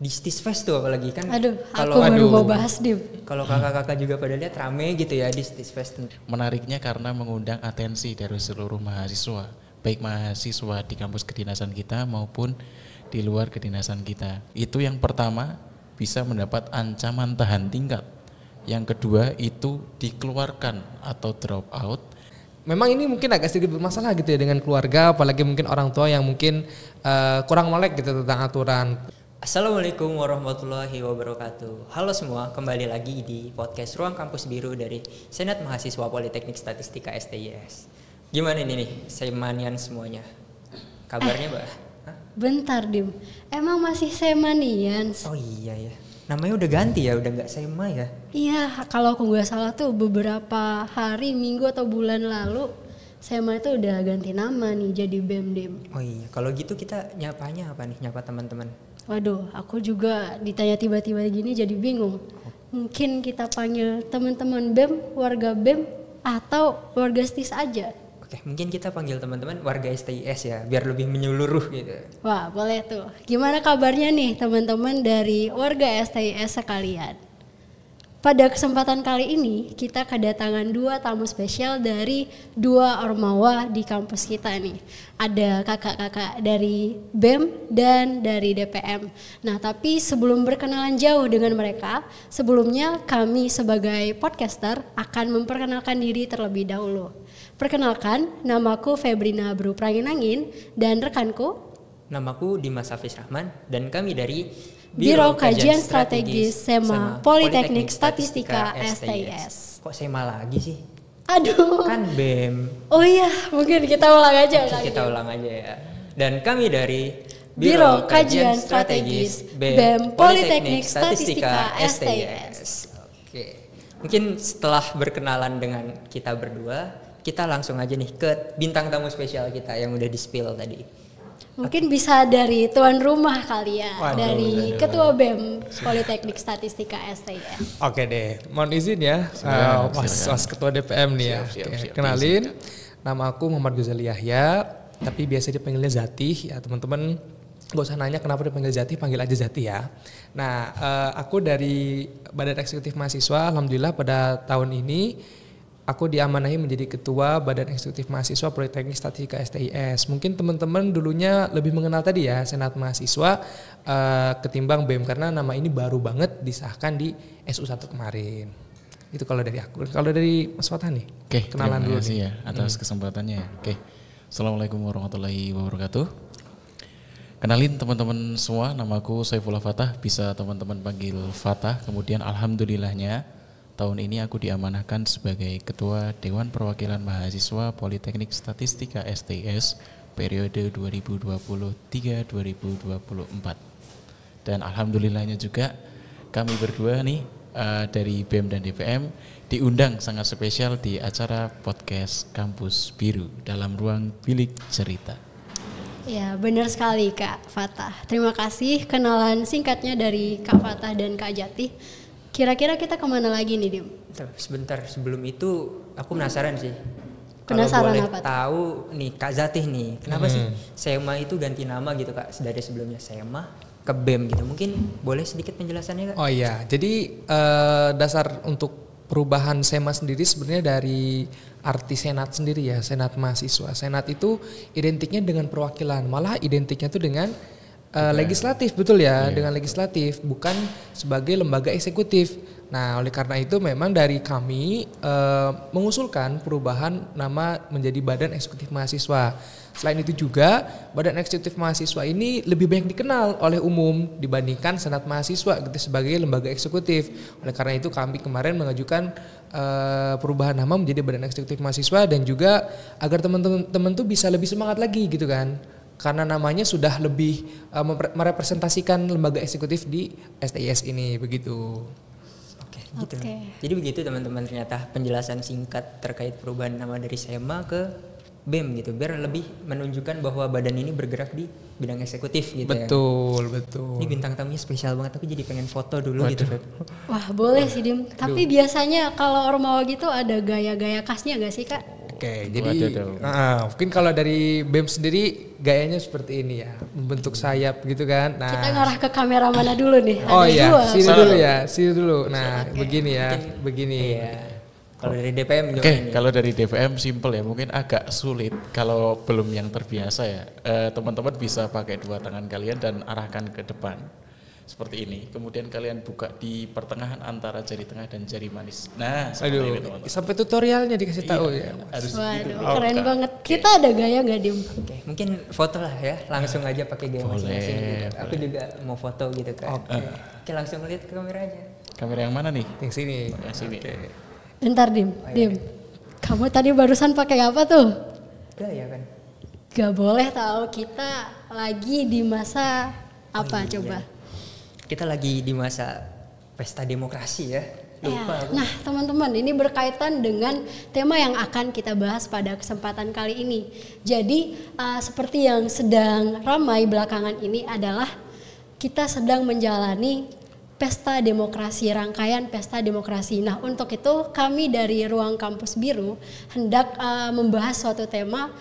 di Stisfest tuh apalagi kan. Aduh, aku baru mau bahas Dim. Kalau kakak-kakak juga pada lihat rame gitu ya di Stisfest. Menariknya karena mengundang atensi dari seluruh mahasiswa, baik mahasiswa di kampus kedinasan kita maupun di luar kedinasan kita. Itu yang pertama, bisa mendapat ancaman tahan tingkat. Yang kedua itu dikeluarkan atau drop out. Memang ini mungkin agak sedikit bermasalah gitu ya dengan keluarga, apalagi mungkin orang tua yang mungkin kurang melek gitu tentang aturan. Assalamualaikum warahmatullahi wabarakatuh. Halo semua, kembali lagi di podcast Ruang Kampus Biru dari Senat Mahasiswa Politeknik Statistika STIS. Gimana ini nih, semanian semuanya? Kabarnya, Mbak? Hah? Bentar Dim, emang masih semanian? Oh iya ya, namanya udah ganti ya, udah nggak sema ya? Iya, kalau aku nggak salah tuh beberapa hari, minggu atau bulan lalu Sema itu udah ganti nama nih jadi BEM Dim. Oh iya, kalau gitu kita nyapanya apa nih, nyapa teman-teman? Waduh, aku juga ditanya tiba-tiba gini jadi bingung. Mungkin kita panggil teman-teman BEM, warga BEM, atau warga STIS aja. Oke, mungkin kita panggil teman-teman warga STIS ya, biar lebih menyeluruh gitu. Wah, boleh tuh. Gimana kabarnya nih teman-teman dari warga STIS sekalian? Pada kesempatan kali ini kita kedatangan dua tamu spesial dari dua ormawa di kampus kita nih. Ada kakak-kakak dari BEM dan dari DPM. Nah, tapi sebelum berkenalan jauh dengan mereka, sebelumnya kami sebagai podcaster akan memperkenalkan diri terlebih dahulu. Perkenalkan, namaku Febrina Bru Pranginangin dan rekanku. Namaku Dimas Hafiz Rahman dan kami dari Biro Kajian Strategis SEMA Politeknik Statistika STIS. Kok SEMA lagi sih? Aduh. Kan BEM. Oh iya, mungkin kita ulang aja. Kita ulang aja ya. Dan kami dari Biro Kajian Strategis BEM Politeknik Statistika STIS. Oke. Mungkin setelah berkenalan dengan kita berdua, kita langsung aja nih ke bintang tamu spesial kita yang udah di-spill tadi. Mungkin bisa dari tuan rumah kali ya, dari Ketua BEM Politeknik Statistika STIS. Oke deh, mohon izin ya, was Ketua DPM nih ya. Siap, Kenalin, nama aku Muhammad Ghazali Yahya, tapi biasa dipanggilnya Zati ya teman-teman. Gak usah nanya kenapa dipanggil Zati, panggil aja Zati ya. Nah, aku dari Badan Eksekutif Mahasiswa, alhamdulillah pada tahun ini aku diamanahi menjadi Ketua Badan Eksekutif Mahasiswa Politeknik Statistika STIS. Mungkin teman-teman dulunya lebih mengenal tadi ya Senat Mahasiswa ketimbang BEM karena nama ini baru banget disahkan di SU1 kemarin. Itu kalau dari aku. Kalau dari Mas Fatah nih, kenalan dulu. Terima kasih ya atas kesempatannya. Oke, Assalamualaikum warahmatullahi wabarakatuh. Kenalin teman-teman semua, namaku Saifullah Fatah, bisa teman-teman panggil Fatah. Kemudian alhamdulillahnya tahun ini aku diamanahkan sebagai Ketua Dewan Perwakilan Mahasiswa Politeknik Statistika STIS periode 2023-2024. Dan alhamdulillahnya juga kami berdua nih dari BEM dan DPM diundang sangat spesial di acara podcast Kampus Biru dalam ruang bilik cerita. Ya, benar sekali Kak Fatah. Terima kasih kenalan singkatnya dari Kak Fatah dan Kak Jati. Kira-kira kita kemana lagi nih Dim? Sebentar, sebelum itu aku penasaran sih. Penasaran kalau boleh apa? Tahu nih Kak Zatih nih, kenapa sih SEMA itu ganti nama gitu Kak? Dari sebelumnya SEMA ke BEM gitu. Mungkin boleh sedikit penjelasannya Kak? Oh iya, jadi dasar untuk perubahan SEMA sendiri sebenarnya dari arti Senat sendiri ya, Senat Mahasiswa. Senat itu identiknya dengan perwakilan, malah identiknya tuh dengan legislatif, betul ya, dengan legislatif, bukan sebagai lembaga eksekutif. Nah, oleh karena itu memang dari kami mengusulkan perubahan nama menjadi Badan Eksekutif Mahasiswa. Selain itu juga Badan Eksekutif Mahasiswa ini lebih banyak dikenal oleh umum dibandingkan Senat Mahasiswa gitu sebagai lembaga eksekutif. Oleh karena itu kami kemarin mengajukan perubahan nama menjadi Badan Eksekutif Mahasiswa dan juga agar teman-teman tuh bisa lebih semangat lagi gitu kan. Karena namanya sudah lebih merepresentasikan lembaga eksekutif di STIS ini begitu. Oke, gitu. Jadi begitu teman-teman, ternyata penjelasan singkat terkait perubahan nama dari SEMA ke BEM gitu, biar lebih menunjukkan bahwa badan ini bergerak di bidang eksekutif gitu. Betul. Ini bintang tamunya spesial banget, tapi jadi pengen foto dulu gitu Feb. Wah, boleh sih Dim. Tapi biasanya kalau ormawa gitu ada gaya-gaya khasnya gak sih Kak? Oke, jadi mungkin kalau dari BEM sendiri gayanya seperti ini ya, membentuk sayap gitu kan. Nah, kita ngarah ke kamera mana dulu nih? Oh Ada iya, dua. sini dulu. Nah, begini ya, begini. Iya. Kalau dari DPM gimana Oke, nih? kalau dari DPM simple ya, mungkin agak sulit kalau belum yang terbiasa ya. Teman-teman bisa pakai dua tangan kalian dan arahkan ke depan seperti ini. Kemudian kalian buka di pertengahan antara jari tengah dan jari manis. Nah, seperti ini teman-teman. Sampai tutorialnya dikasih tahu ya. Harus Waduh, gitu. keren banget. Kita ada gaya nggak Dim? Oke, mungkin foto lah ya, langsung aja pakai gaya masing-masing gitu. Aku juga mau foto gitu kan. Oke, langsung lihat ke kamera aja. Kamera yang mana nih? Yang sini. Yang sini. Bentar Dim, Dim. Kamu tadi barusan pakai apa tuh? Gaya kan. Gak boleh tahu, kita lagi di masa apa coba? Kita lagi di masa pesta demokrasi ya. Lupa aku. Nah teman-teman, ini berkaitan dengan tema yang akan kita bahas pada kesempatan kali ini. Jadi seperti yang sedang ramai belakangan ini adalah kita sedang menjalani pesta demokrasi, rangkaian pesta demokrasi. Nah untuk itu kami dari Ruang Kampus Biru hendak membahas suatu tema,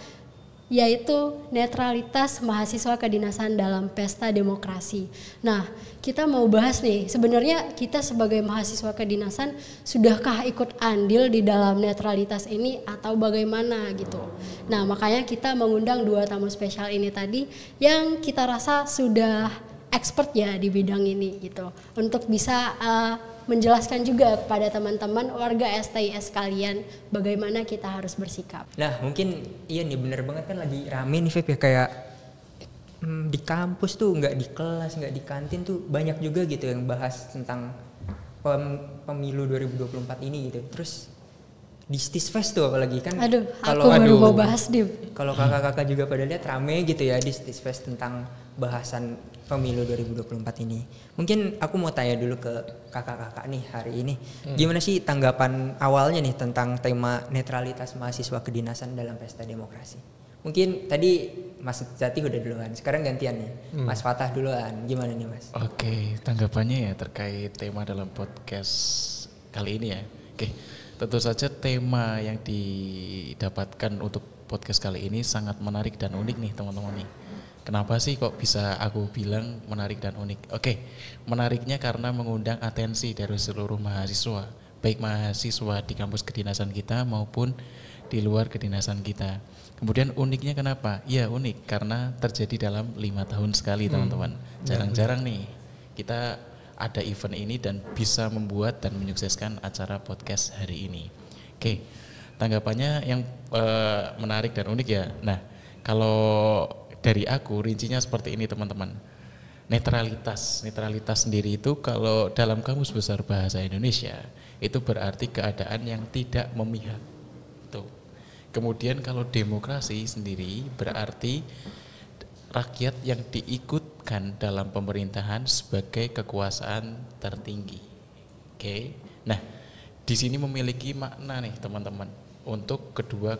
yaitu netralitas mahasiswa kedinasan dalam pesta demokrasi. Nah, kita mau bahas nih, sebenarnya kita sebagai mahasiswa kedinasan sudahkah ikut andil di dalam netralitas ini atau bagaimana gitu. Nah, makanya kita mengundang dua tamu spesial ini tadi yang kita rasa sudah expert ya di bidang ini gitu. Untuk bisa menjelaskan juga kepada teman-teman warga STIS kalian bagaimana kita harus bersikap. Nah mungkin iya nih bener banget kan lagi rame nih Feb ya, kayak di kampus tuh, nggak di kelas, nggak di kantin tuh banyak juga gitu yang bahas tentang pemilu 2024 ini gitu. Terus di Stisfest tuh apalagi kan. Aduh, aku baru mau bahas Dim. Kalau kakak-kakak juga pada lihat rame gitu ya di Stisfest tentang bahasan pemilu 2024 ini. Mungkin aku mau tanya dulu ke kakak-kakak nih hari ini. Gimana sih tanggapan awalnya nih tentang tema netralitas mahasiswa kedinasan dalam pesta demokrasi? Mungkin tadi Mas Jati udah duluan, sekarang gantian nih. Mas Fatah duluan, gimana nih Mas? Oke, tanggapannya ya terkait tema dalam podcast kali ini ya. Oke, tentu saja tema yang didapatkan untuk podcast kali ini sangat menarik dan unik nih teman-teman nih. Kenapa sih kok bisa aku bilang menarik dan unik? Oke, menariknya karena mengundang atensi dari seluruh mahasiswa, baik mahasiswa di kampus kedinasan kita maupun di luar kedinasan kita. Kemudian uniknya kenapa? Ya unik karena terjadi dalam 5 tahun sekali teman-teman. Jarang-jarang nih kita ada event ini dan bisa membuat dan menyukseskan acara podcast hari ini. Oke, tanggapannya yang menarik dan unik ya. Nah, kalau dari aku rincinya seperti ini teman-teman. Netralitas sendiri itu kalau dalam Kamus Besar Bahasa Indonesia itu berarti keadaan yang tidak memihak. Tuh. Kemudian kalau demokrasi sendiri berarti rakyat yang diikutkan dalam pemerintahan sebagai kekuasaan tertinggi. Oke. Nah, di sini memiliki makna nih teman-teman untuk kedua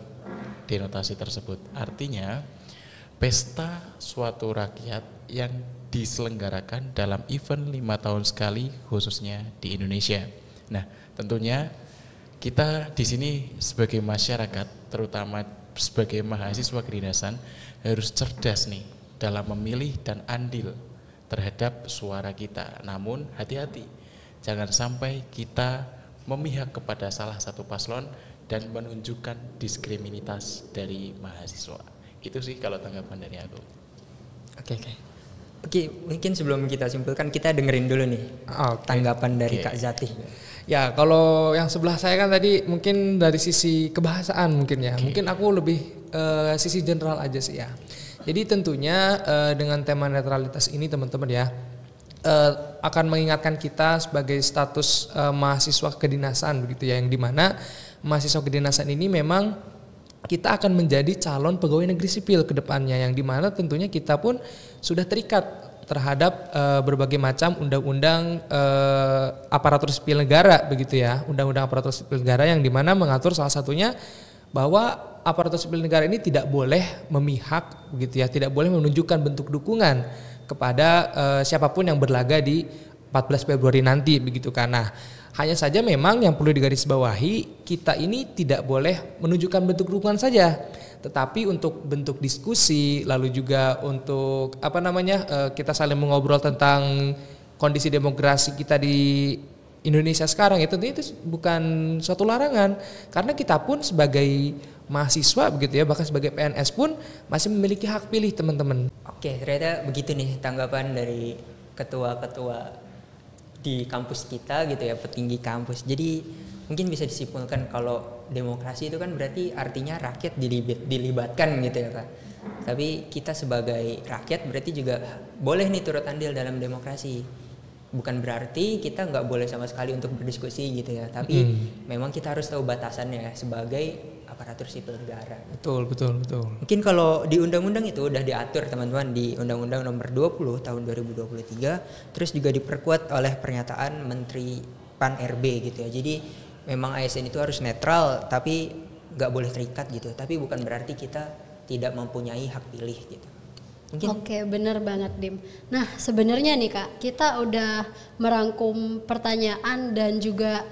denotasi tersebut. Artinya pesta suatu rakyat yang diselenggarakan dalam event 5 tahun sekali khususnya di Indonesia. Nah, tentunya kita di sini sebagai masyarakat, terutama sebagai mahasiswa kedinasan harus cerdas nih dalam memilih dan andil terhadap suara kita. Namun hati-hati, jangan sampai kita memihak kepada salah satu paslon dan menunjukkan diskriminalitas dari mahasiswa. Itu sih kalau tanggapan dari aku. Oke, mungkin sebelum kita simpulkan kita dengerin dulu nih tanggapan dari Kak Zati. Ya, kalau yang sebelah saya kan tadi mungkin dari sisi kebahasaan mungkin ya. Mungkin aku lebih sisi general aja sih ya. Jadi tentunya dengan tema netralitas ini teman-teman ya akan mengingatkan kita sebagai status mahasiswa kedinasan begitu ya, yang dimana mahasiswa kedinasan ini memang kita akan menjadi calon pegawai negeri sipil ke depannya, yang dimana tentunya kita pun sudah terikat terhadap berbagai macam undang-undang aparatur sipil negara begitu ya, undang-undang aparatur sipil negara yang dimana mengatur salah satunya bahwa aparatur sipil negara ini tidak boleh memihak begitu ya, tidak boleh menunjukkan bentuk dukungan kepada siapapun yang berlaga di 14 Februari nanti begitu kan. Nah, hanya saja memang yang perlu digarisbawahi, kita ini tidak boleh menunjukkan bentuk dukungan saja, tetapi untuk bentuk diskusi, lalu juga untuk kita saling mengobrol tentang kondisi demokrasi kita di Indonesia sekarang, itu bukan suatu larangan, karena kita pun sebagai mahasiswa begitu ya, bahkan sebagai PNS pun masih memiliki hak pilih teman-teman. Oke, ternyata begitu nih tanggapan dari ketua-ketua di kampus kita gitu ya, petinggi kampus. Jadi mungkin bisa disimpulkan kalau demokrasi itu kan berarti artinya rakyat dilibatkan gitu ya Kak. Tapi kita sebagai rakyat berarti juga boleh nih turut andil dalam demokrasi. Bukan berarti kita nggak boleh sama sekali untuk berdiskusi gitu ya. Tapi memang kita harus tahu batasannya sebagai aparatur sipil negara. Betul. Mungkin kalau di undang-undang itu udah diatur teman-teman di Undang-Undang Nomor 20 tahun 2023, terus juga diperkuat oleh pernyataan Menteri Pan RB gitu ya. Jadi memang ASN itu harus netral tapi nggak boleh terikat gitu. Tapi bukan berarti kita tidak mempunyai hak pilih gitu. Mungkin. Oke, benar banget Dim. Nah, sebenarnya nih Kak, kita udah merangkum pertanyaan dan juga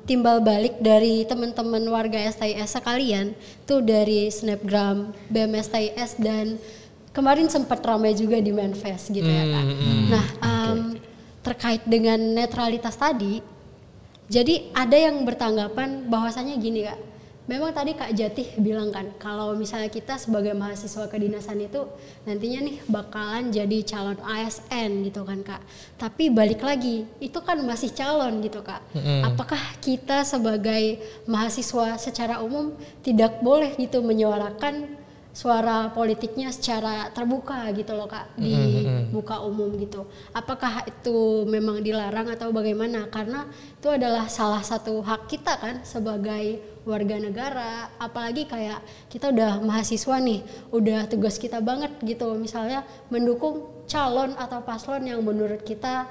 timbal balik dari teman-teman warga STIS sekalian tuh dari Snapgram BEM STIS, dan kemarin sempat ramai juga di Manifest gitu ya Kak. Nah, terkait dengan netralitas tadi, jadi ada yang bertanggapan bahwasanya gini Kak, memang tadi Kak Jatih bilang kan kalau misalnya kita sebagai mahasiswa kedinasan itu nantinya nih bakalan jadi calon ASN gitu kan Kak. Tapi balik lagi, itu kan masih calon gitu Kak. Apakah kita sebagai mahasiswa secara umum tidak boleh gitu menyuarakan suara politiknya secara terbuka gitu loh Kak, di muka umum gitu. Apakah itu memang dilarang atau bagaimana? Karena itu adalah salah satu hak kita kan sebagai warga negara, apalagi kayak kita udah mahasiswa nih, udah tugas kita banget gitu misalnya mendukung calon atau paslon yang menurut kita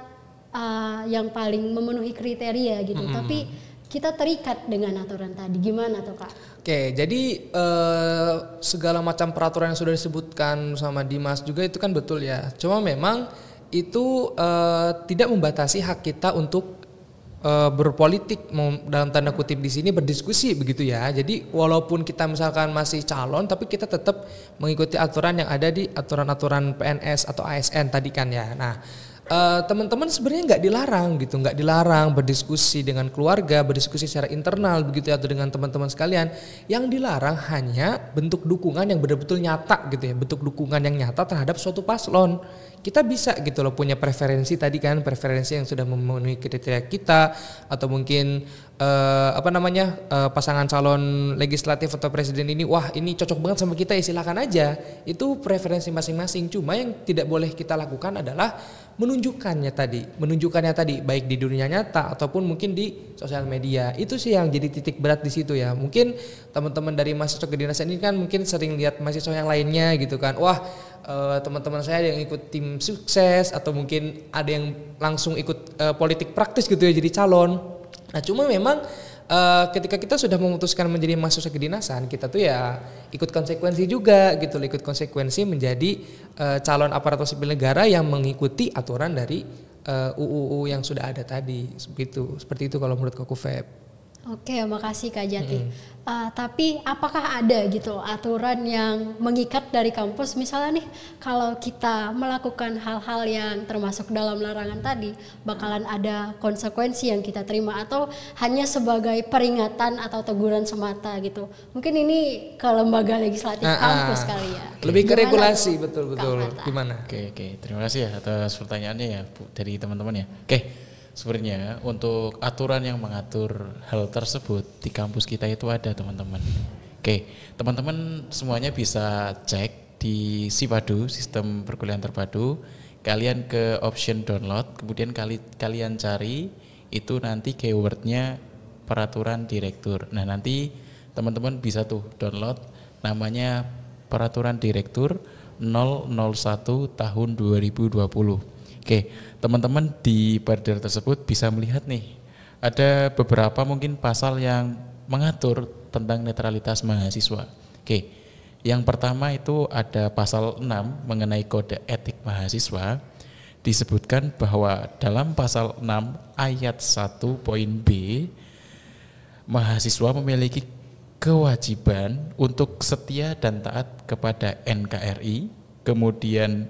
yang paling memenuhi kriteria gitu. Tapi kita terikat dengan aturan tadi, gimana tuh Kak? Oke, jadi segala macam peraturan yang sudah disebutkan sama Dimas juga itu kan betul ya. Cuma memang itu tidak membatasi hak kita untuk berpolitik, dalam tanda kutip di sini berdiskusi begitu ya. Jadi walaupun kita misalkan masih calon, tapi kita tetap mengikuti aturan yang ada di aturan-aturan PNS atau ASN tadi kan ya. Nah, teman-teman sebenarnya nggak dilarang berdiskusi dengan keluarga, berdiskusi secara internal begitu ya, atau dengan teman-teman sekalian. Yang dilarang hanya bentuk dukungan yang benar-betul nyata gitu ya, bentuk dukungan yang nyata terhadap suatu paslon. Kita bisa gitu loh punya preferensi tadi kan, preferensi yang sudah memenuhi kriteria kita, atau mungkin pasangan calon legislatif atau presiden ini, wah ini cocok banget sama kita ya silakan aja. Itu preferensi masing-masing. Cuma yang tidak boleh kita lakukan adalah menunjukkannya tadi baik di dunia nyata ataupun mungkin di sosial media. Itu sih yang jadi titik berat di situ ya. Mungkin teman-teman dari mahasiswa kedinasan ini kan mungkin sering lihat mahasiswa yang lainnya gitu kan, wah teman-teman saya yang ikut tim sukses atau mungkin ada yang langsung ikut politik praktis gitu ya jadi calon. Nah cuma memang ketika kita sudah memutuskan menjadi mahasiswa kedinasan, kita tuh ya ikut konsekuensi juga gitu, ikut konsekuensi menjadi calon aparatur sipil negara yang mengikuti aturan dari UU yang sudah ada tadi. Seperti itu kalau menurut Koku Feb. Oke, makasih Kak Jati. Tapi apakah ada gitu aturan yang mengikat dari kampus? Misalnya nih, kalau kita melakukan hal-hal yang termasuk dalam larangan tadi, bakalan ada konsekuensi yang kita terima atau hanya sebagai peringatan atau teguran semata gitu? Mungkin ini ke lembaga legislatif kampus kali ya. Lebih ke regulasi, betul-betul. Gimana? Oke, terima kasih ya atas pertanyaannya ya Bu, dari teman-teman ya. Oke. Sebenarnya untuk aturan yang mengatur hal tersebut di kampus kita itu ada teman-teman. Oke, teman-teman semuanya bisa cek di Sipadu, sistem perkuliahan terpadu. Kalian ke option download, kemudian kalian cari itu nanti keywordnya peraturan direktur. Nah nanti teman-teman bisa tuh download namanya peraturan direktur 001 tahun 2020. Oke, teman-teman di perda tersebut bisa melihat nih, ada beberapa mungkin pasal yang mengatur tentang netralitas mahasiswa. Oke, yang pertama itu ada pasal 6 mengenai kode etik mahasiswa, disebutkan bahwa dalam pasal 6 ayat 1 poin B, mahasiswa memiliki kewajiban untuk setia dan taat kepada NKRI, kemudian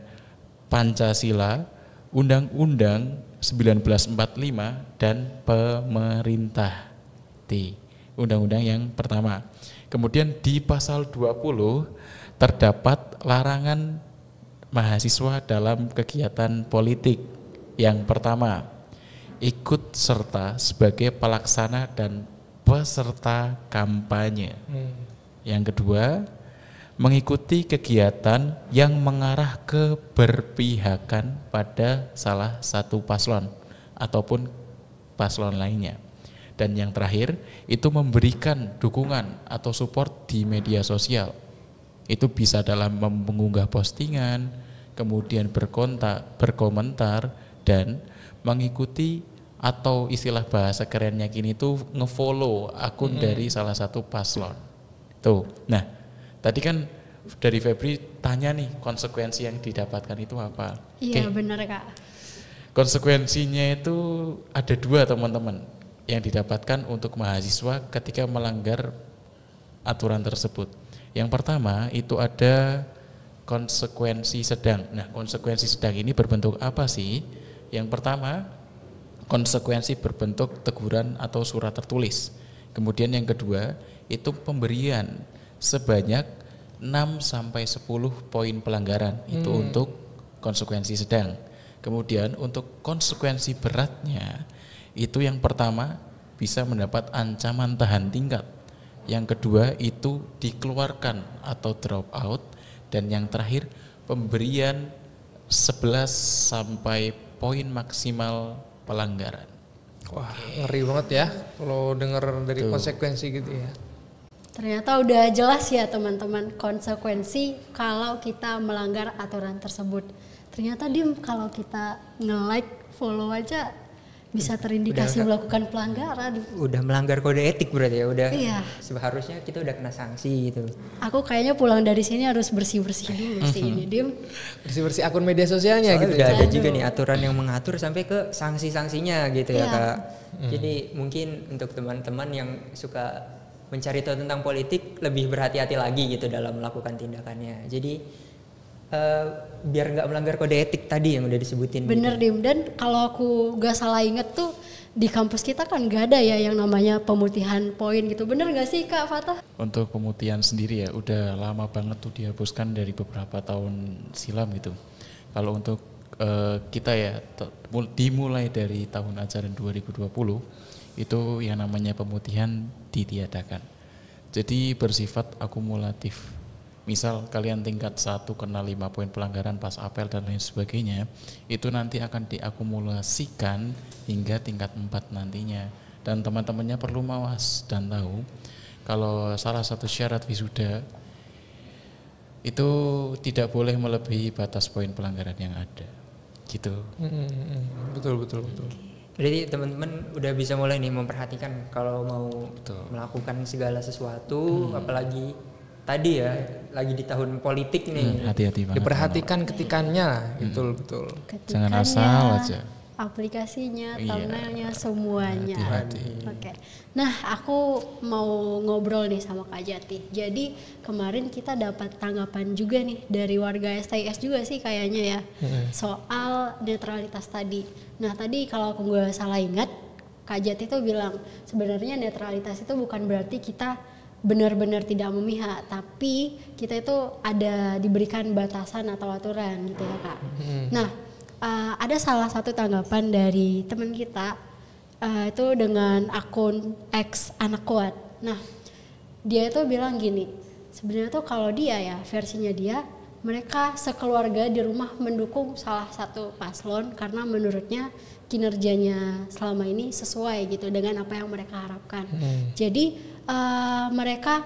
Pancasila, Undang-Undang 1945 dan pemerintah. T. Undang-undang yang pertama. Kemudian di pasal 20 terdapat larangan mahasiswa dalam kegiatan politik. Yang pertama, ikut serta sebagai pelaksana dan peserta kampanye. Yang kedua, mengikuti kegiatan yang mengarah ke berpihakan pada salah satu paslon ataupun paslon lainnya. Dan yang terakhir, itu memberikan dukungan atau support di media sosial. Itu bisa dalam mengunggah postingan, kemudian berkomentar, dan mengikuti atau istilah bahasa kerennya kini itu ngefollow akun dari salah satu paslon. Tuh. Nah, tadi kan dari Febri tanya nih konsekuensi yang didapatkan itu apa? Iya, benar Kak. Konsekuensinya itu ada dua, teman-teman, yang didapatkan untuk mahasiswa ketika melanggar aturan tersebut. Yang pertama itu ada konsekuensi sedang. Nah, konsekuensi sedang ini berbentuk apa sih? Yang pertama, konsekuensi berbentuk teguran atau surat tertulis. Kemudian yang kedua, itu pemberian sebanyak 6-10 poin pelanggaran. Itu untuk konsekuensi sedang. Kemudian untuk konsekuensi beratnya, itu yang pertama bisa mendapat ancaman tahan tingkat. Yang kedua itu dikeluarkan atau drop out. Dan yang terakhir pemberian 11 sampai poin maksimal pelanggaran. Wah, ngeri banget ya kalau dengar dari konsekuensi gitu ya. Ternyata udah jelas ya teman-teman konsekuensi kalau kita melanggar aturan tersebut. Ternyata kalau kita nge-like, follow aja bisa terindikasi melakukan pelanggaran. Udah melanggar kode etik berarti ya, udah. Iya. Seharusnya kita udah kena sanksi gitu. Aku kayaknya pulang dari sini harus bersih-bersih dulu sih ini, Dim. Bersih-bersih akun media sosialnya. Soalnya gitu udah ya. ada juga nih aturan yang mengatur sampai ke sanksi-sanksinya gitu ya, Iya. Kak. Jadi mungkin untuk teman-teman yang suka mencari tahu tentang politik lebih berhati-hati lagi gitu dalam melakukan tindakannya. Jadi biar nggak melanggar kode etik tadi yang udah disebutin. Bener gitu. Dim, dan kalau aku gak salah inget tuh di kampus kita kan gak ada ya yang namanya pemutihan poin gitu. Bener gak sih Kak Fatah? Untuk pemutihan sendiri ya udah lama banget tuh dihapuskan dari beberapa tahun silam gitu. Kalau untuk kita ya dimulai dari tahun ajaran 2020 itu yang namanya pemutihan ditiadakan. Jadi bersifat akumulatif. Misal kalian tingkat 1 kena 5 poin pelanggaran pas apel dan lain sebagainya, itu nanti akan diakumulasikan hingga tingkat 4 nantinya. Dan teman-temannya perlu mawas dan tahu kalau salah satu syarat wisuda itu tidak boleh melebihi batas poin pelanggaran yang ada. Gitu. Betul. Berarti teman-teman udah bisa mulai nih memperhatikan kalau mau melakukan segala sesuatu, apalagi tadi ya lagi di tahun politik nih. Hati-hati banget. Diperhatikan ketikannya, betul. Jangan Ketikannya, asal aja. aplikasinya, Iya. thumbnailnya, semuanya. Hati-hati. Oke. Nah, aku mau ngobrol nih sama Kak Jati. Jadi kemarin kita dapat tanggapan juga nih dari warga STIS juga sih kayaknya ya soal netralitas tadi. Nah, tadi kalau aku nggak salah ingat, Kak Jati tuh bilang sebenarnya netralitas itu bukan berarti kita benar-benar tidak memihak, tapi kita itu ada diberikan batasan atau aturan gitu ya Kak. Nah, ada salah satu tanggapan dari teman kita itu dengan akun X anak kuat. Nah, dia itu bilang gini, sebenarnya tuh kalau dia ya versinya dia, mereka sekeluarga di rumah mendukung salah satu paslon karena menurutnya kinerjanya selama ini sesuai gitu dengan apa yang mereka harapkan. Jadi mereka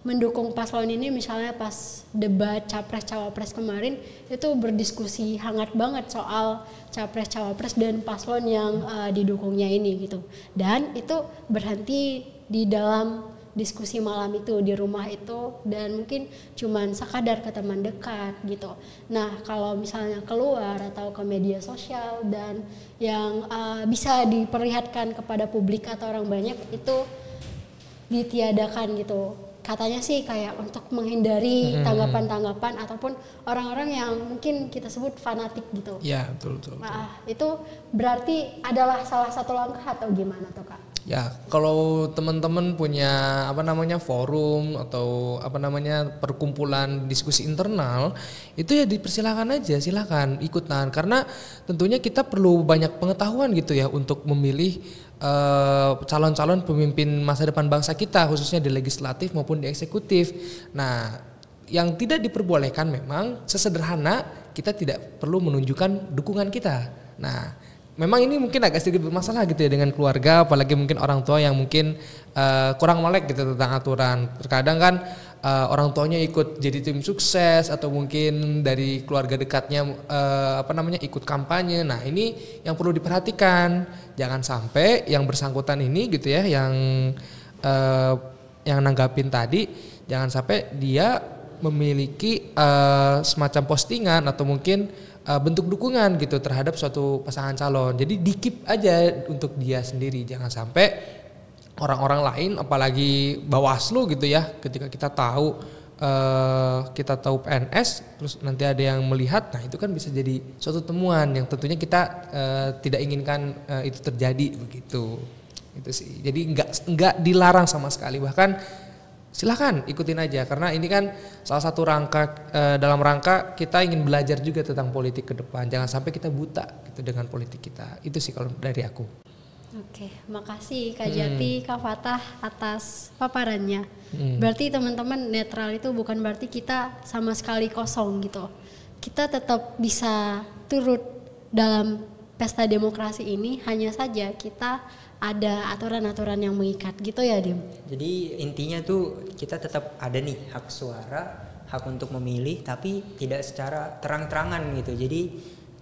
mendukung paslon ini, misalnya pas debat capres-cawapres kemarin itu berdiskusi hangat banget soal capres-cawapres dan paslon yang didukungnya ini gitu. Dan itu berhenti di dalam diskusi malam itu di rumah itu, dan mungkin cuman sekadar ke teman dekat gitu. Nah kalau misalnya keluar atau ke media sosial dan yang bisa diperlihatkan kepada publik atau orang banyak itu ditiadakan gitu. Katanya sih kayak untuk menghindari tanggapan-tanggapan ataupun orang-orang yang mungkin kita sebut fanatik gitu. Ya, betul. Nah, itu berarti adalah salah satu langkah atau gimana tuh Kak? Ya, kalau teman-teman punya forum atau perkumpulan diskusi internal, itu ya dipersilakan aja, silakan ikutan, karena tentunya kita perlu banyak pengetahuan gitu ya untuk memilih calon-calon pemimpin masa depan bangsa kita, khususnya di legislatif maupun di eksekutif. Nah, yang tidak diperbolehkan memang sesederhana kita tidak perlu menunjukkan dukungan kita. Nah, memang ini mungkin agak sedikit bermasalah gitu ya dengan keluarga, apalagi mungkin orang tua yang mungkin kurang melek gitu tentang aturan. Terkadang kan orang tuanya ikut jadi tim sukses atau mungkin dari keluarga dekatnya ikut kampanye. Nah, ini yang perlu diperhatikan. Jangan sampai yang bersangkutan ini gitu ya yang nanggapin tadi, jangan sampai dia memiliki semacam postingan atau mungkin bentuk dukungan gitu terhadap suatu pasangan calon. Jadi di-keep aja untuk dia sendiri, jangan sampai orang-orang lain apalagi Bawaslu gitu ya, ketika kita tahu PNS terus nanti ada yang melihat, nah itu kan bisa jadi suatu temuan yang tentunya kita tidak inginkan itu terjadi begitu. Itu sih. Jadi enggak dilarang sama sekali, bahkan silakan ikutin aja, karena ini kan salah satu dalam rangka kita ingin belajar juga tentang politik ke depan. Jangan sampai kita buta gitu dengan politik kita. Itu sih kalau dari aku. Oke, makasih Kak Jati, Kak Fatah atas paparannya. Berarti teman-teman, netral itu bukan berarti kita sama sekali kosong gitu. Kita tetap bisa turut dalam pesta demokrasi ini, hanya saja kita ada aturan-aturan yang mengikat gitu ya Dim. Jadi intinya tuh kita tetap ada nih hak suara, hak untuk memilih, tapi tidak secara terang-terangan gitu. Jadi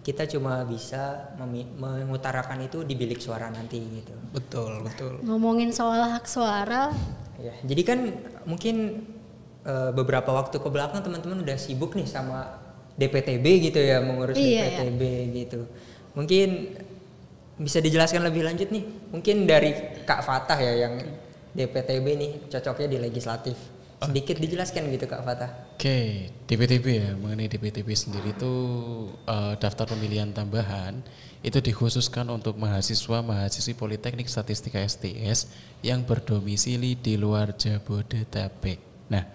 kita cuma bisa mengutarakan itu di bilik suara nanti gitu. Betul. Ngomongin soal hak suara, ya, jadi kan mungkin beberapa waktu ke belakang teman-teman udah sibuk nih sama DPTB gitu ya, mengurus DPTB gitu. Mungkin bisa dijelaskan lebih lanjut nih, mungkin dari Kak Fatah ya yang DPTB nih cocoknya di legislatif. Sedikit dijelaskan gitu Kak Fatah. Oke, DPTB ya, mengenai DPTB sendiri itu daftar pemilihan tambahan itu dikhususkan untuk mahasiswa-mahasiswi Politeknik Statistika STS yang berdomisili di luar Jabodetabek. Nah,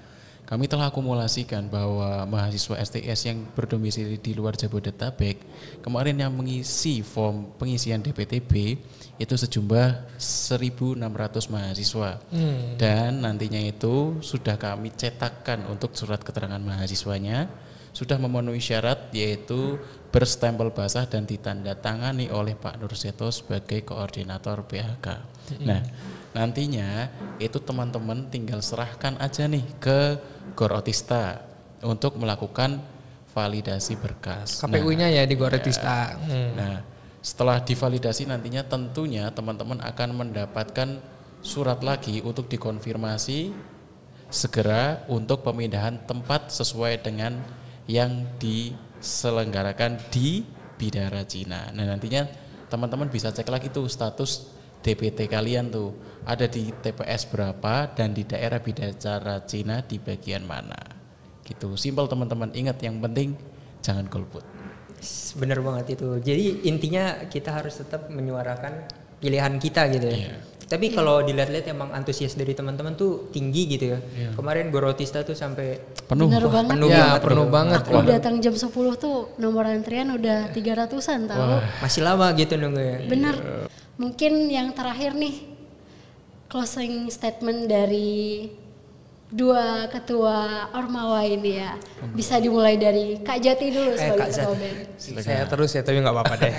kami telah akumulasikan bahwa mahasiswa STS yang berdomisili di luar Jabodetabek kemarin yang mengisi form pengisian DPTB itu sejumlah 1.600 mahasiswa. Dan nantinya itu sudah kami cetakkan untuk surat keterangan mahasiswanya, sudah memenuhi syarat yaitu berstempel basah dan ditandatangani oleh Pak Nurseto sebagai koordinator PHK. Nah, nantinya itu teman-teman tinggal serahkan aja nih ke Gor Otista untuk melakukan validasi berkas. KPU-nya ya di Gor Otista. Nah, setelah divalidasi nantinya tentunya teman-teman akan mendapatkan surat lagi untuk dikonfirmasi segera untuk pemindahan tempat sesuai dengan yang diselenggarakan di Bidara Cina. Nah, nantinya teman-teman bisa cek lagi tuh status DPT kalian tuh ada di TPS berapa dan di daerah Bidara Cina di bagian mana. Gitu. Simpel teman-teman, ingat yang penting jangan golput. Bener banget itu. Jadi intinya kita harus tetap menyuarakan pilihan kita gitu ya. Yeah. Tapi kalau dilihat-lihat emang antusias dari teman-teman tuh tinggi gitu ya. Yeah. Kemarin Gor Otista tuh sampai penuh. Bener banget. Penuh banget. Aku datang jam 10 tuh nomor antrian udah 300-an tahu. Masih lama gitu nunggu ya. Bener. Mungkin yang terakhir nih, closing statement dari dua ketua Ormawa ini ya. Bisa dimulai dari Kak Jati dulu sebagai ketua BEM. Saya terus ya, tapi nggak apa-apa deh.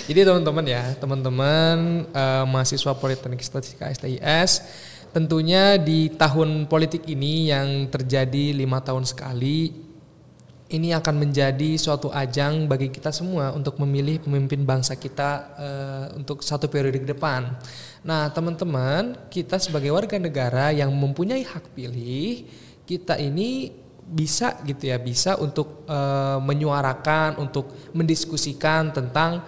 Jadi teman-teman mahasiswa Politeknik Statistika STIS, tentunya di tahun politik ini yang terjadi 5 tahun sekali, ini akan menjadi suatu ajang bagi kita semua untuk memilih pemimpin bangsa kita untuk satu periode ke depan. Nah, teman-teman, kita sebagai warga negara yang mempunyai hak pilih, kita ini bisa gitu ya, bisa untuk menyuarakan, untuk mendiskusikan tentang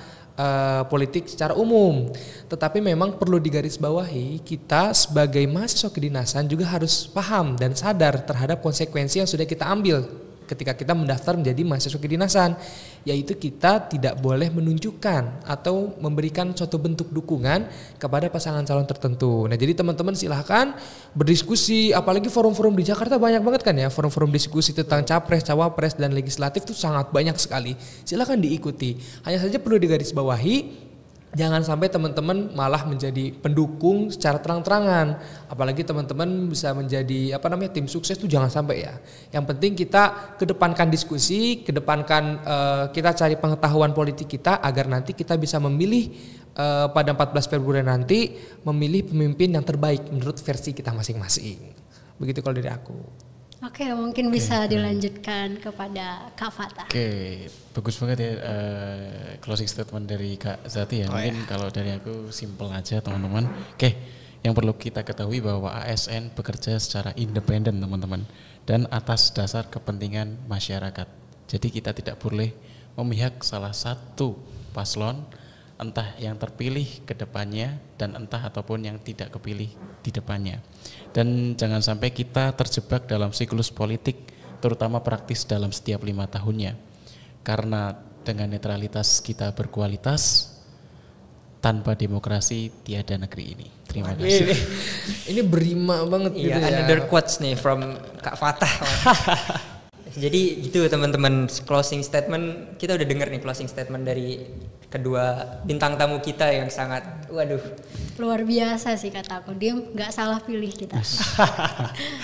politik secara umum. Tetapi memang perlu digarisbawahi, kita sebagai mahasiswa kedinasan juga harus paham dan sadar terhadap konsekuensi yang sudah kita ambil ketika kita mendaftar menjadi mahasiswa kedinasan, yaitu kita tidak boleh menunjukkan atau memberikan suatu bentuk dukungan kepada pasangan calon tertentu. Nah, jadi teman-teman silahkan berdiskusi, apalagi forum-forum di Jakarta banyak banget kan ya, forum-forum diskusi tentang capres, cawapres dan legislatif itu sangat banyak sekali. Silahkan diikuti. Hanya saja perlu digarisbawahi, jangan sampai teman-teman malah menjadi pendukung secara terang-terangan. Apalagi teman-teman bisa menjadi tim sukses itu jangan sampai ya. Yang penting kita kedepankan diskusi, kedepankan kita cari pengetahuan politik kita agar nanti kita bisa memilih pada 14 Februari nanti memilih pemimpin yang terbaik menurut versi kita masing-masing. Begitu kalau dari aku. Oke, mungkin bisa dilanjutkan kepada Kak Fatah. Oke, bagus banget ya closing statement dari Kak Zati ya. Mungkin kalau dari aku simple aja teman-teman. Oke, yang perlu kita ketahui bahwa ASN bekerja secara independen teman-teman dan atas dasar kepentingan masyarakat. Jadi kita tidak boleh memihak salah satu paslon, entah yang terpilih ke depannya dan entah ataupun yang tidak kepilih di depannya. Dan jangan sampai kita terjebak dalam siklus politik, terutama praktis dalam setiap 5 tahunnya. Karena dengan netralitas kita berkualitas, tanpa demokrasi tiada negeri ini. Terima kasih. Ini berima banget gitu ya. Another quotes nih from Kak Fatah. Jadi gitu teman-teman, closing statement kita udah denger nih closing statement dari kedua bintang tamu kita yang sangat luar biasa sih kata aku, dia nggak salah pilih kita.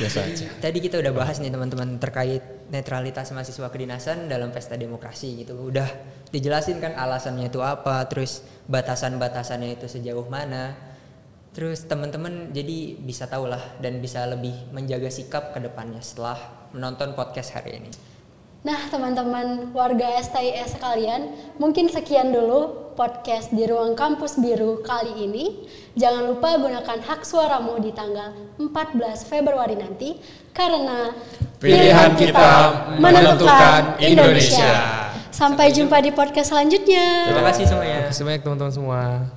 Biasa aja. Tadi kita udah bahas nih teman-teman terkait netralitas mahasiswa kedinasan dalam pesta demokrasi gitu. Udah dijelasin kan alasannya itu apa, terus batasan-batasannya itu sejauh mana. Terus teman-teman jadi bisa tahu lah dan bisa lebih menjaga sikap ke depannya setelah menonton podcast hari ini. Nah teman-teman warga STIS sekalian, mungkin sekian dulu podcast di Ruang Kampus Biru kali ini. Jangan lupa gunakan hak suaramu di tanggal 14 Februari nanti, karena pilihan kita menentukan Indonesia. Sampai jumpa di podcast selanjutnya. Terima kasih semuanya. Terima kasih banyak teman-teman semua.